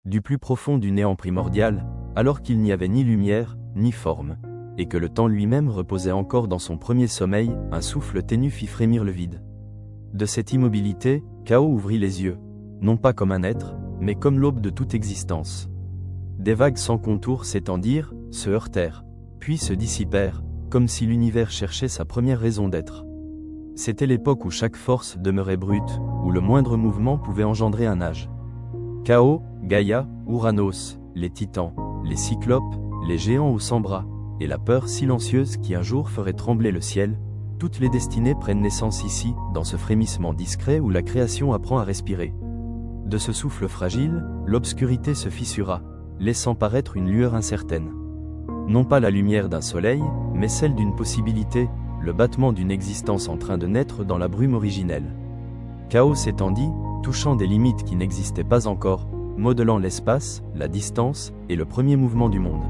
du plus profond du néant primordial, alors qu'il n'y avait ni lumière, ni forme, et que le temps lui-même reposait encore dans son premier sommeil, un souffle ténu fit frémir le vide. De cette immobilité, Chaos ouvrit les yeux, non pas comme un être, mais comme l'aube de toute existence. Des vagues sans contour s'étendirent, se heurtèrent, puis se dissipèrent, comme si l'univers cherchait sa première raison d'être. C'était l'époque où chaque force demeurait brute, où le moindre mouvement pouvait engendrer un âge. Chaos, Gaïa, Ouranos, les titans, les cyclopes, les géants aux 100 bras, et la peur silencieuse qui un jour ferait trembler le ciel, toutes les destinées prennent naissance ici, dans ce frémissement discret où la création apprend à respirer. De ce souffle fragile, l'obscurité se fissura, laissant paraître une lueur incertaine. Non pas la lumière d'un soleil, mais celle d'une possibilité, le battement d'une existence en train de naître dans la brume originelle. Chaos s'étendit, touchant des limites qui n'existaient pas encore, modelant l'espace, la distance, et le premier mouvement du monde.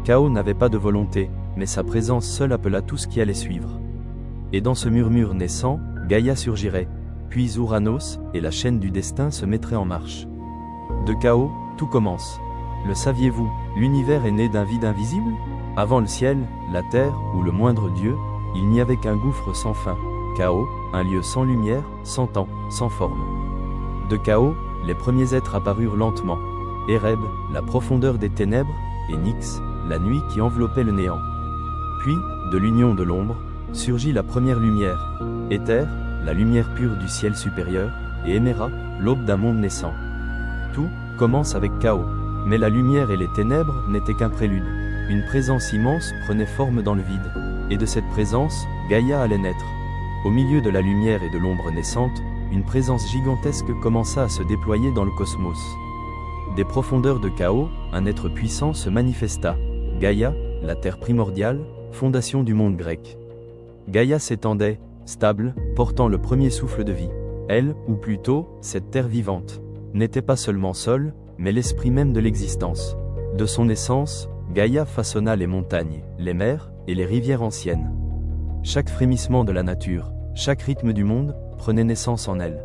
Chaos n'avait pas de volonté, mais sa présence seule appela tout ce qui allait suivre. Et dans ce murmure naissant, Gaïa surgirait, puis Ouranos, et la chaîne du destin se mettrait en marche. De Chaos, tout commence. Le saviez-vous, l'univers est né d'un vide invisible? Avant le ciel, la terre, ou le moindre dieu, il n'y avait qu'un gouffre sans fin. Chaos, un lieu sans lumière, sans temps, sans forme. De Chaos, les premiers êtres apparurent lentement. Ereb, la profondeur des ténèbres, et Nyx, la nuit qui enveloppait le néant. Puis, de l'union de l'ombre, surgit la première lumière. Éther, la lumière pure du ciel supérieur, et Éméra, l'aube d'un monde naissant. Tout commence avec Chaos. Mais la lumière et les ténèbres n'étaient qu'un prélude. Une présence immense prenait forme dans le vide. Et de cette présence, Gaïa allait naître. Au milieu de la lumière et de l'ombre naissante, une présence gigantesque commença à se déployer dans le cosmos. Des profondeurs de Chaos, un être puissant se manifesta. Gaïa, la terre primordiale, fondation du monde grec. Gaïa s'étendait, stable, portant le premier souffle de vie. Elle, ou plutôt, cette terre vivante, n'était pas seulement sol, mais l'esprit même de l'existence. De son essence, Gaïa façonna les montagnes, les mers, et les rivières anciennes. Chaque frémissement de la nature, chaque rythme du monde, prenait naissance en elle.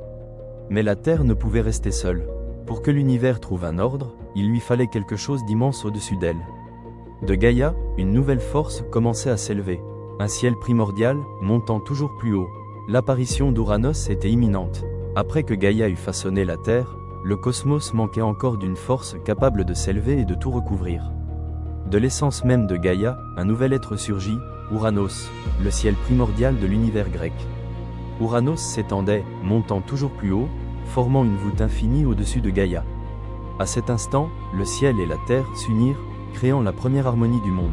Mais la Terre ne pouvait rester seule. Pour que l'univers trouve un ordre, il lui fallait quelque chose d'immense au-dessus d'elle. De Gaïa, une nouvelle force commençait à s'élever. Un ciel primordial, montant toujours plus haut. L'apparition d'Ouranos était imminente. Après que Gaïa eut façonné la Terre, le cosmos manquait encore d'une force capable de s'élever et de tout recouvrir. De l'essence même de Gaïa, un nouvel être surgit, Ouranos, le ciel primordial de l'univers grec. Ouranos s'étendait, montant toujours plus haut, formant une voûte infinie au-dessus de Gaïa. À cet instant, le ciel et la terre s'unirent, créant la première harmonie du monde.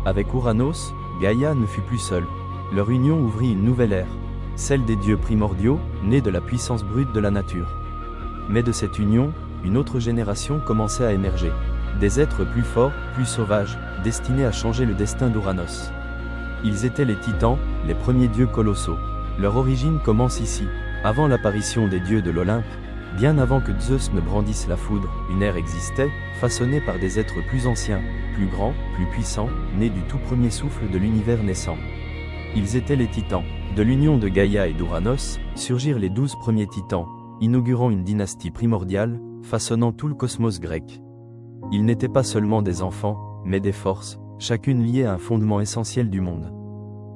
Avec Ouranos, Gaïa ne fut plus seule. Leur union ouvrit une nouvelle ère, celle des dieux primordiaux, nés de la puissance brute de la nature. Mais de cette union, une autre génération commençait à émerger. Des êtres plus forts, plus sauvages, destinés à changer le destin d'Ouranos. Ils étaient les titans, les premiers dieux colossaux. Leur origine commence ici, avant l'apparition des dieux de l'Olympe, bien avant que Zeus ne brandisse la foudre, une ère existait, façonnée par des êtres plus anciens, plus grands, plus puissants, nés du tout premier souffle de l'univers naissant. Ils étaient les titans. De l'union de Gaïa et d'Ouranos, surgirent les 12 premiers titans, inaugurant une dynastie primordiale, façonnant tout le cosmos grec. Ils n'étaient pas seulement des enfants, mais des forces, chacune liée à un fondement essentiel du monde.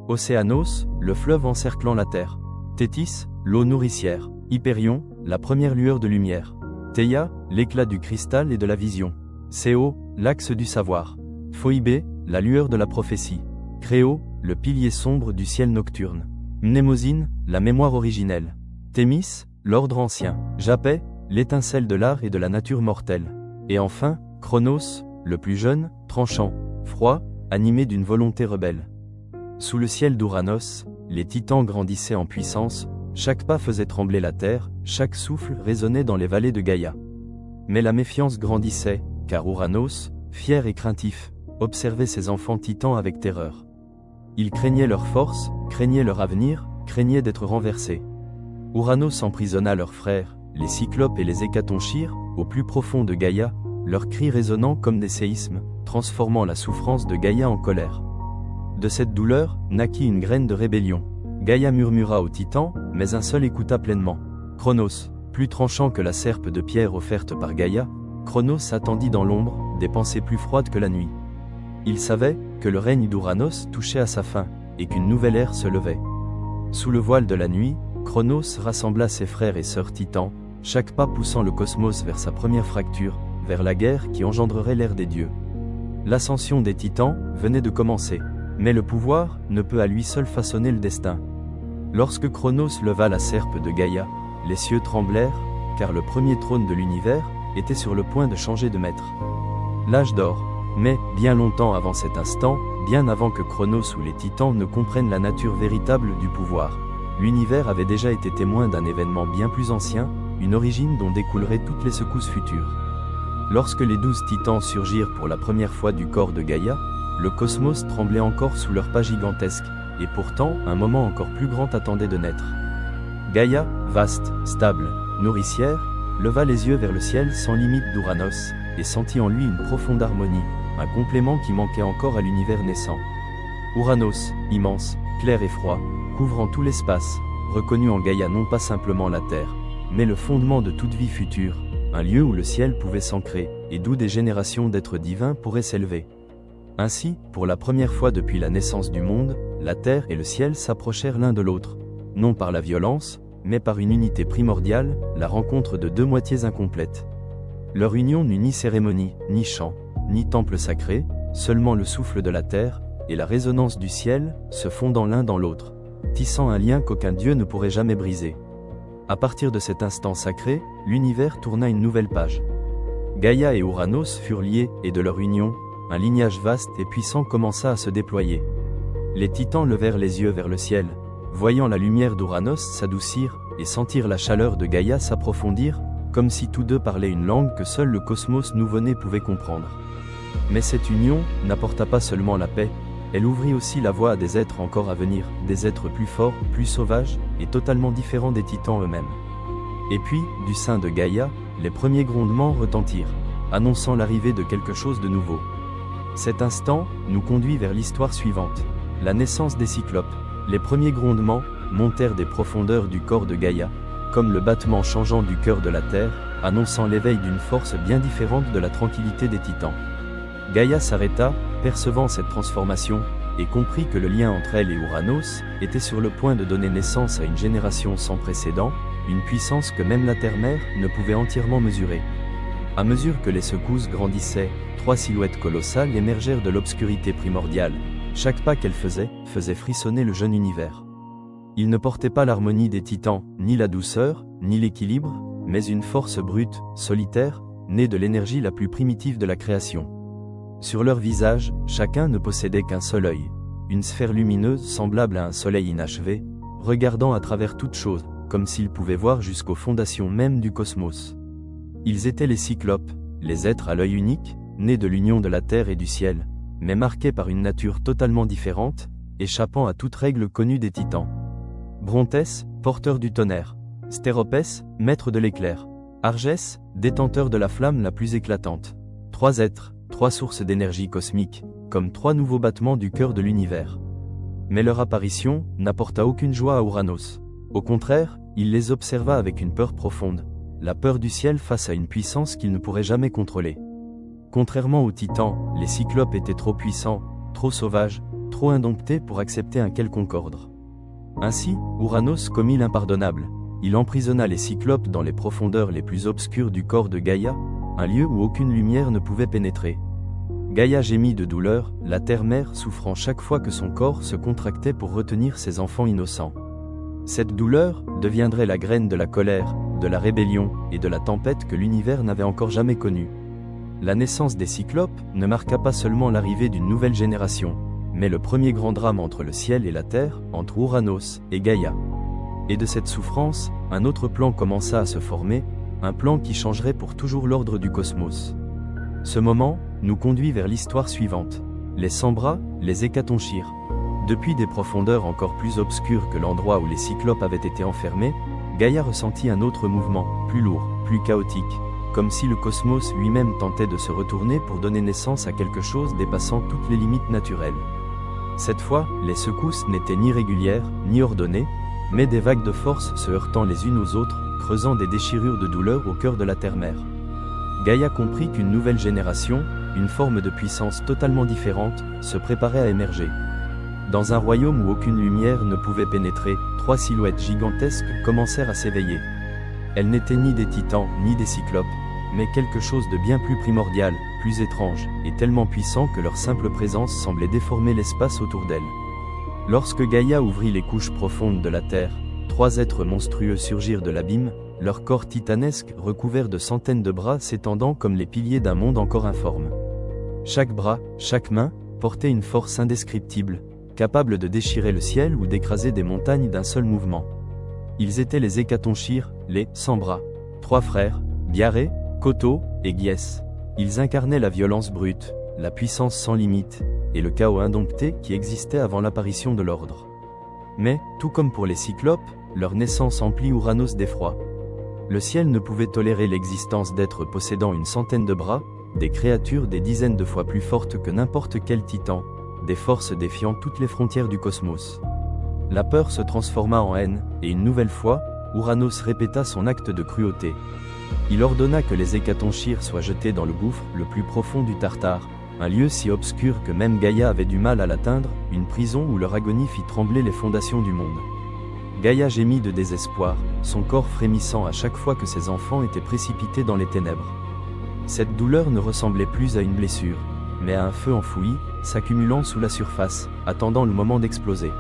Océanos, le fleuve encerclant la terre. Thétis, l'eau nourricière. Hyperion, la première lueur de lumière. Théia, l'éclat du cristal et de la vision. Céo, l'axe du savoir. Phoïbé, la lueur de la prophétie. Créo, le pilier sombre du ciel nocturne. Mnémosyne, la mémoire originelle. Thémis, l'ordre ancien. Japet, l'étincelle de l'art et de la nature mortelle. Et enfin, Chronos, le plus jeune, tranchant, froid, animé d'une volonté rebelle. Sous le ciel d'Ouranos, les titans grandissaient en puissance, chaque pas faisait trembler la terre, chaque souffle résonnait dans les vallées de Gaïa. Mais la méfiance grandissait, car Ouranos, fier et craintif, observait ses enfants titans avec terreur. Il craignait leur force, craignait leur avenir, craignait d'être renversés. Ouranos emprisonna leurs frères, les cyclopes et les hécatonchires, au plus profond de Gaïa, leurs cris résonnant comme des séismes, transformant la souffrance de Gaïa en colère. De cette douleur, naquit une graine de rébellion. Gaïa murmura aux titans, mais un seul écouta pleinement. Chronos, plus tranchant que la serpe de pierre offerte par Gaïa, Cronos attendit dans l'ombre, des pensées plus froides que la nuit. Il savait que le règne d'Ouranos touchait à sa fin, et qu'une nouvelle ère se levait. Sous le voile de la nuit, Cronos rassembla ses frères et sœurs titans, chaque pas poussant le cosmos vers sa première fracture, vers la guerre qui engendrerait l'ère des dieux. L'ascension des titans venait de commencer, mais le pouvoir ne peut à lui seul façonner le destin. Lorsque Cronos leva la serpe de Gaïa, les cieux tremblèrent, car le premier trône de l'univers était sur le point de changer de maître. L'âge d'or. Mais, bien longtemps avant cet instant, bien avant que Cronos ou les titans ne comprennent la nature véritable du pouvoir, l'univers avait déjà été témoin d'un événement bien plus ancien, une origine dont découleraient toutes les secousses futures. Lorsque les 12 titans surgirent pour la première fois du corps de Gaïa, le cosmos tremblait encore sous leur pas gigantesque, et pourtant un moment encore plus grand attendait de naître. Gaïa, vaste, stable, nourricière, leva les yeux vers le ciel sans limite d'Ouranos, et sentit en lui une profonde harmonie, un complément qui manquait encore à l'univers naissant. Ouranos, immense, clair et froid, couvrant tout l'espace, reconnut en Gaïa non pas simplement la terre, mais le fondement de toute vie future, un lieu où le ciel pouvait s'ancrer, et d'où des générations d'êtres divins pourraient s'élever. Ainsi, pour la première fois depuis la naissance du monde, la terre et le ciel s'approchèrent l'un de l'autre, non par la violence, mais par une unité primordiale, la rencontre de deux moitiés incomplètes. Leur union n'eut ni cérémonie, ni chant, ni temple sacré, seulement le souffle de la terre, et la résonance du ciel, se fondant l'un dans l'autre, tissant un lien qu'aucun dieu ne pourrait jamais briser. À partir de cet instant sacré, l'univers tourna une nouvelle page. Gaïa et Ouranos furent liés, et de leur union, un lignage vaste et puissant commença à se déployer. Les titans levèrent les yeux vers le ciel, voyant la lumière d'Ouranos s'adoucir, et sentirent la chaleur de Gaïa s'approfondir, comme si tous deux parlaient une langue que seul le cosmos nouveau-né pouvait comprendre. Mais cette union n'apporta pas seulement la paix, elle ouvrit aussi la voie à des êtres encore à venir, des êtres plus forts, plus sauvages, et totalement différents des titans eux-mêmes. Et puis, du sein de Gaïa, les premiers grondements retentirent, annonçant l'arrivée de quelque chose de nouveau. Cet instant nous conduit vers l'histoire suivante, la naissance des cyclopes. Les premiers grondements montèrent des profondeurs du corps de Gaïa, comme le battement changeant du cœur de la terre, annonçant l'éveil d'une force bien différente de la tranquillité des titans. Gaïa s'arrêta, percevant cette transformation, et comprit que le lien entre elle et Ouranos était sur le point de donner naissance à une génération sans précédent, une puissance que même la terre-mère ne pouvait entièrement mesurer. À mesure que les secousses grandissaient, trois silhouettes colossales émergèrent de l'obscurité primordiale. Chaque pas qu'elles faisaient frissonner le jeune univers. Ils ne portaient pas l'harmonie des titans, ni la douceur, ni l'équilibre, mais une force brute, solitaire, née de l'énergie la plus primitive de la création. Sur leur visage, chacun ne possédait qu'un seul œil, une sphère lumineuse semblable à un soleil inachevé, regardant à travers toute chose, comme s'ils pouvaient voir jusqu'aux fondations même du cosmos. Ils étaient les cyclopes, les êtres à l'œil unique, nés de l'union de la terre et du ciel, mais marqués par une nature totalement différente, échappant à toute règle connue des titans. Brontès, porteur du tonnerre. Stéropès, maître de l'éclair. Argès, détenteur de la flamme la plus éclatante. Trois êtres, trois sources d'énergie cosmique, comme trois nouveaux battements du cœur de l'univers. Mais leur apparition n'apporta aucune joie à Ouranos. Au contraire, il les observa avec une peur profonde, la peur du ciel face à une puissance qu'il ne pourrait jamais contrôler. Contrairement aux titans, les cyclopes étaient trop puissants, trop sauvages, trop indomptés pour accepter un quelconque ordre. Ainsi, Ouranos commit l'impardonnable. Il emprisonna les cyclopes dans les profondeurs les plus obscures du corps de Gaïa, un lieu où aucune lumière ne pouvait pénétrer. Gaïa gémit de douleur, la terre-mère souffrant chaque fois que son corps se contractait pour retenir ses enfants innocents. Cette douleur deviendrait la graine de la colère, de la rébellion et de la tempête que l'univers n'avait encore jamais connue. La naissance des cyclopes ne marqua pas seulement l'arrivée d'une nouvelle génération, mais le premier grand drame entre le ciel et la terre, entre Ouranos et Gaïa. Et de cette souffrance, un autre plan commença à se former, un plan qui changerait pour toujours l'ordre du cosmos. Ce moment nous conduit vers l'histoire suivante. Les Sambras, les Hécatonchires. Depuis des profondeurs encore plus obscures que l'endroit où les cyclopes avaient été enfermés, Gaïa ressentit un autre mouvement, plus lourd, plus chaotique, comme si le cosmos lui-même tentait de se retourner pour donner naissance à quelque chose dépassant toutes les limites naturelles. Cette fois, les secousses n'étaient ni régulières, ni ordonnées, mais des vagues de force se heurtant les unes aux autres, creusant des déchirures de douleur au cœur de la terre-mère. Gaïa comprit qu'une nouvelle génération, une forme de puissance totalement différente, se préparait à émerger. Dans un royaume où aucune lumière ne pouvait pénétrer, 3 silhouettes gigantesques commencèrent à s'éveiller. Elles n'étaient ni des titans, ni des cyclopes, mais quelque chose de bien plus primordial, plus étrange, et tellement puissant que leur simple présence semblait déformer l'espace autour d'elles. Lorsque Gaïa ouvrit les couches profondes de la terre, 3 êtres monstrueux surgirent de l'abîme, leurs corps titanesques recouverts de centaines de bras s'étendant comme les piliers d'un monde encore informe. Chaque bras, chaque main, portait une force indescriptible, capable de déchirer le ciel ou d'écraser des montagnes d'un seul mouvement. Ils étaient les Hécatonchires, les sans-bras. 3 frères, Biarré, Koto et Gies. Ils incarnaient la violence brute, la puissance sans limite, et le chaos indompté qui existait avant l'apparition de l'ordre. Mais, tout comme pour les cyclopes, leur naissance emplit Ouranos d'effroi. Le ciel ne pouvait tolérer l'existence d'êtres possédant une centaine de bras, des créatures des dizaines de fois plus fortes que n'importe quel titan, des forces défiant toutes les frontières du cosmos. La peur se transforma en haine, et une nouvelle fois, Ouranos répéta son acte de cruauté. Il ordonna que les Hécatonchires soient jetés dans le gouffre le plus profond du Tartare, un lieu si obscur que même Gaïa avait du mal à l'atteindre, une prison où leur agonie fit trembler les fondations du monde. Gaïa gémit de désespoir, son corps frémissant à chaque fois que ses enfants étaient précipités dans les ténèbres. Cette douleur ne ressemblait plus à une blessure, mais à un feu enfoui, s'accumulant sous la surface, attendant le moment d'exploser.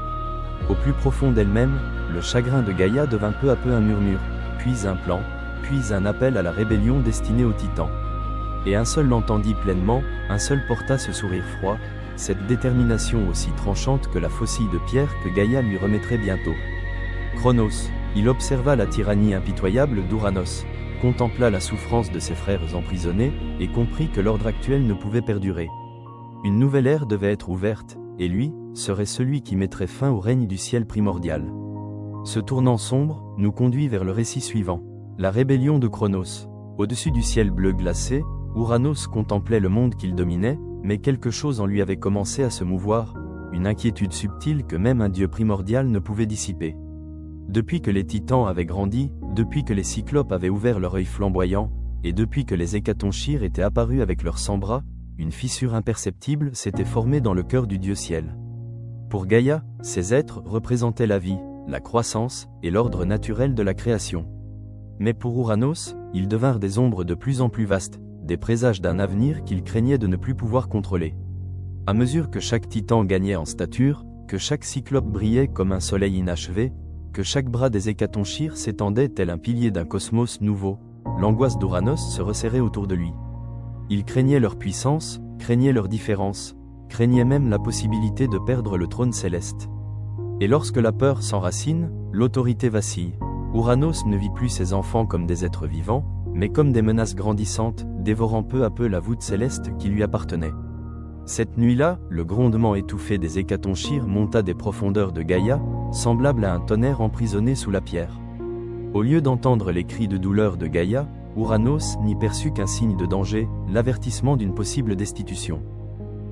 Au plus profond d'elle-même, le chagrin de Gaïa devint peu à peu un murmure, puis un plan, puis un appel à la rébellion destiné aux titans. Et un seul l'entendit pleinement, un seul porta ce sourire froid, cette détermination aussi tranchante que la faucille de pierre que Gaïa lui remettrait bientôt. Cronos, il observa la tyrannie impitoyable d'Ouranos, contempla la souffrance de ses frères emprisonnés, et comprit que l'ordre actuel ne pouvait perdurer. Une nouvelle ère devait être ouverte, et lui, serait celui qui mettrait fin au règne du ciel primordial. Ce tournant sombre nous conduit vers le récit suivant. La rébellion de Cronos. Au-dessus du ciel bleu glacé, Ouranos contemplait le monde qu'il dominait, mais quelque chose en lui avait commencé à se mouvoir, une inquiétude subtile que même un dieu primordial ne pouvait dissiper. Depuis que les titans avaient grandi, depuis que les cyclopes avaient ouvert leur œil flamboyant, et depuis que les Hécatonchires étaient apparus avec leurs 100 bras, une fissure imperceptible s'était formée dans le cœur du dieu ciel. Pour Gaïa, ces êtres représentaient la vie, la croissance et l'ordre naturel de la création. Mais pour Ouranos, ils devinrent des ombres de plus en plus vastes, des présages d'un avenir qu'il craignait de ne plus pouvoir contrôler. À mesure que chaque titan gagnait en stature, que chaque cyclope brillait comme un soleil inachevé, que chaque bras des Hécatonchires s'étendait tel un pilier d'un cosmos nouveau, l'angoisse d'Ouranos se resserrait autour de lui. Il craignait leur puissance, craignait leur différence, craignait même la possibilité de perdre le trône céleste. Et lorsque la peur s'enracine, l'autorité vacille. Ouranos ne vit plus ses enfants comme des êtres vivants, mais comme des menaces grandissantes, dévorant peu à peu la voûte céleste qui lui appartenait. Cette nuit-là, le grondement étouffé des Hécatonchires monta des profondeurs de Gaïa, semblable à un tonnerre emprisonné sous la pierre. Au lieu d'entendre les cris de douleur de Gaïa, Ouranos n'y perçut qu'un signe de danger, l'avertissement d'une possible destitution.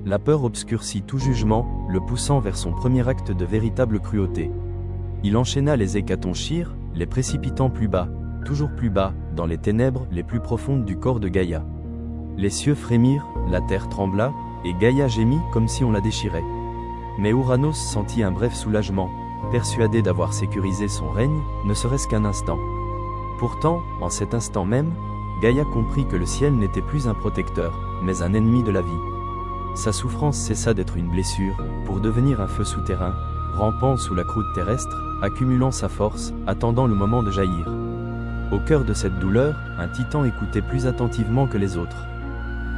La peur obscurcit tout jugement, le poussant vers son premier acte de véritable cruauté. Il enchaîna les Hécatonchires, les précipitant plus bas, toujours plus bas, dans les ténèbres les plus profondes du corps de Gaïa. Les cieux frémirent, la terre trembla, et Gaïa gémit comme si on la déchirait. Mais Ouranos sentit un bref soulagement, persuadé d'avoir sécurisé son règne, ne serait-ce qu'un instant. Pourtant, en cet instant même, Gaïa comprit que le ciel n'était plus un protecteur, mais un ennemi de la vie. Sa souffrance cessa d'être une blessure, pour devenir un feu souterrain, rampant sous la croûte terrestre, accumulant sa force, attendant le moment de jaillir. Au cœur de cette douleur, un titan écoutait plus attentivement que les autres.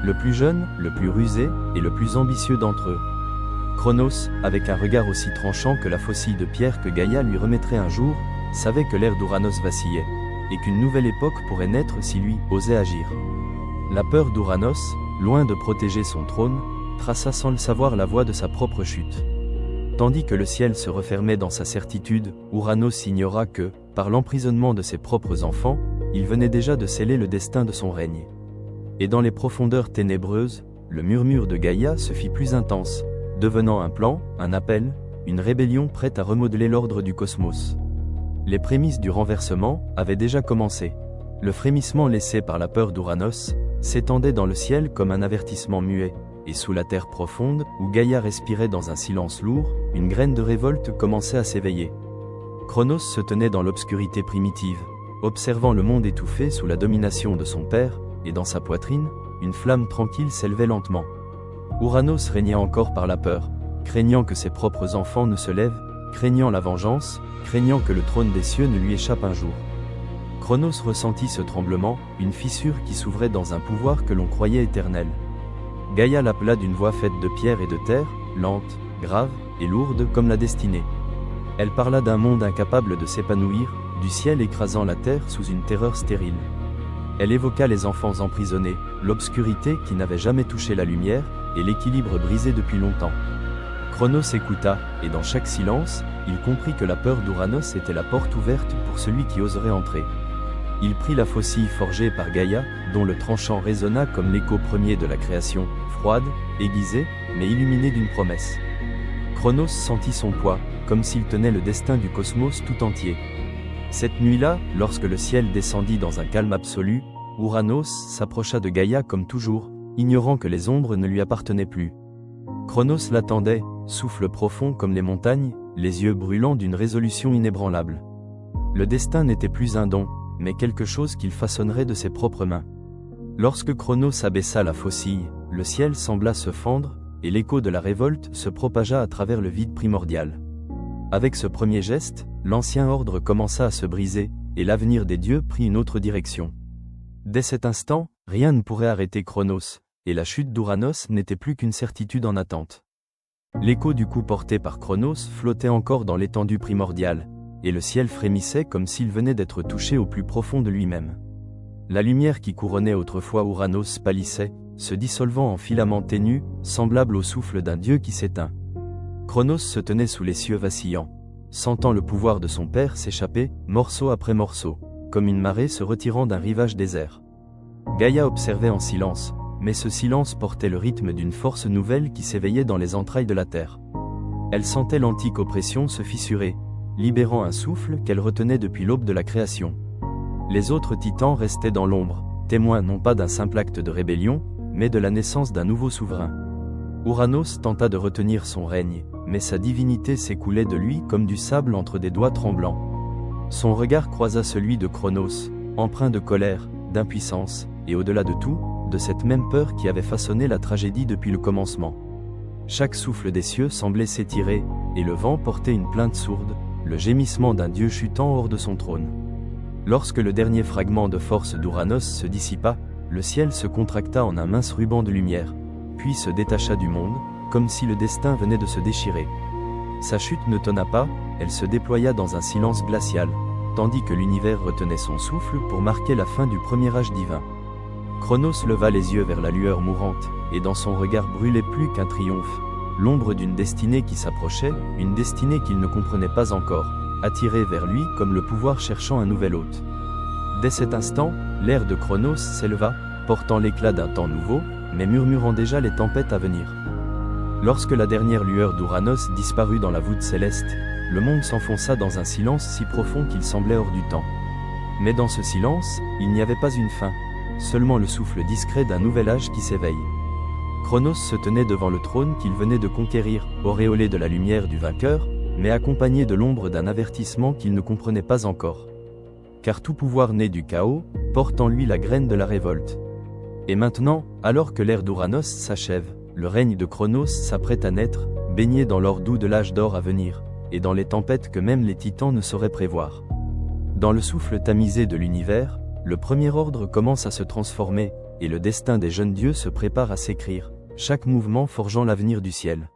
Le plus jeune, le plus rusé, et le plus ambitieux d'entre eux. Cronos, avec un regard aussi tranchant que la faucille de pierre que Gaïa lui remettrait un jour, savait que l'ère d'Ouranos vacillait, et qu'une nouvelle époque pourrait naître si lui osait agir. La peur d'Ouranos, loin de protéger son trône, traça sans le savoir la voie de sa propre chute. Tandis que le ciel se refermait dans sa certitude, Ouranos ignora que, par l'emprisonnement de ses propres enfants, il venait déjà de sceller le destin de son règne. Et dans les profondeurs ténébreuses, le murmure de Gaïa se fit plus intense, devenant un plan, un appel, une rébellion prête à remodeler l'ordre du cosmos. Les prémices du renversement avaient déjà commencé. Le frémissement laissé par la peur d'Ouranos, s'étendait dans le ciel comme un avertissement muet, et sous la terre profonde, où Gaïa respirait dans un silence lourd, une graine de révolte commençait à s'éveiller. Cronos se tenait dans l'obscurité primitive, observant le monde étouffé sous la domination de son père, et dans sa poitrine, une flamme tranquille s'élevait lentement. Ouranos régnait encore par la peur, craignant que ses propres enfants ne se lèvent, craignant la vengeance, craignant que le trône des cieux ne lui échappe un jour. Cronos ressentit ce tremblement, une fissure qui s'ouvrait dans un pouvoir que l'on croyait éternel. Gaïa l'appela d'une voix faite de pierre et de terre, lente, grave et lourde comme la destinée. Elle parla d'un monde incapable de s'épanouir, du ciel écrasant la terre sous une terreur stérile. Elle évoqua les enfants emprisonnés, l'obscurité qui n'avait jamais touché la lumière, et l'équilibre brisé depuis longtemps. Cronos écouta, et dans chaque silence, il comprit que la peur d'Ouranos était la porte ouverte pour celui qui oserait entrer. Il prit la faucille forgée par Gaïa, dont le tranchant résonna comme l'écho premier de la création, froide, aiguisée, mais illuminée d'une promesse. Cronos sentit son poids, comme s'il tenait le destin du cosmos tout entier. Cette nuit-là, lorsque le ciel descendit dans un calme absolu, Ouranos s'approcha de Gaïa comme toujours, ignorant que les ombres ne lui appartenaient plus. Cronos l'attendait, souffle profond comme les montagnes, les yeux brûlants d'une résolution inébranlable. Le destin n'était plus un don, mais quelque chose qu'il façonnerait de ses propres mains. Lorsque Cronos abaissa la faucille, le ciel sembla se fendre, et l'écho de la révolte se propagea à travers le vide primordial. Avec ce premier geste, l'ancien ordre commença à se briser, et l'avenir des dieux prit une autre direction. Dès cet instant, rien ne pourrait arrêter Cronos, et la chute d'Ouranos n'était plus qu'une certitude en attente. L'écho du coup porté par Cronos flottait encore dans l'étendue primordiale, et le ciel frémissait comme s'il venait d'être touché au plus profond de lui-même. La lumière qui couronnait autrefois Ouranos pâlissait, se dissolvant en filaments ténus, semblables au souffle d'un dieu qui s'éteint. Cronos se tenait sous les cieux vacillants, sentant le pouvoir de son père s'échapper, morceau après morceau, comme une marée se retirant d'un rivage désert. Gaïa observait en silence, mais ce silence portait le rythme d'une force nouvelle qui s'éveillait dans les entrailles de la terre. Elle sentait l'antique oppression se fissurer, libérant un souffle qu'elle retenait depuis l'aube de la création. Les autres titans restaient dans l'ombre, témoins non pas d'un simple acte de rébellion, mais de la naissance d'un nouveau souverain. Ouranos tenta de retenir son règne, mais sa divinité s'écoulait de lui comme du sable entre des doigts tremblants. Son regard croisa celui de Cronos, empreint de colère, d'impuissance, et au-delà de tout, de cette même peur qui avait façonné la tragédie depuis le commencement. Chaque souffle des cieux semblait s'étirer, et le vent portait une plainte sourde, le gémissement d'un dieu chutant hors de son trône. Lorsque le dernier fragment de force d'Ouranos se dissipa, le ciel se contracta en un mince ruban de lumière, puis se détacha du monde, comme si le destin venait de se déchirer. Sa chute ne tonna pas, elle se déploya dans un silence glacial, tandis que l'univers retenait son souffle pour marquer la fin du premier âge divin. Cronos leva les yeux vers la lueur mourante, et dans son regard brûlait plus qu'un triomphe, l'ombre d'une destinée qui s'approchait, une destinée qu'il ne comprenait pas encore, attirée vers lui comme le pouvoir cherchant un nouvel hôte. Dès cet instant, l'air de Cronos s'éleva, portant l'éclat d'un temps nouveau, mais murmurant déjà les tempêtes à venir. Lorsque la dernière lueur d'Ouranos disparut dans la voûte céleste, le monde s'enfonça dans un silence si profond qu'il semblait hors du temps. Mais dans ce silence, il n'y avait pas une fin, seulement le souffle discret d'un nouvel âge qui s'éveille. Cronos se tenait devant le trône qu'il venait de conquérir, auréolé de la lumière du vainqueur, mais accompagné de l'ombre d'un avertissement qu'il ne comprenait pas encore. Car tout pouvoir né du chaos, porte en lui la graine de la révolte. Et maintenant, alors que l'ère d'Ouranos s'achève, le règne de Cronos s'apprête à naître, baigné dans l'or doux de l'âge d'or à venir, et dans les tempêtes que même les titans ne sauraient prévoir. Dans le souffle tamisé de l'univers, le premier ordre commence à se transformer, et le destin des jeunes dieux se prépare à s'écrire, chaque mouvement forgeant l'avenir du ciel.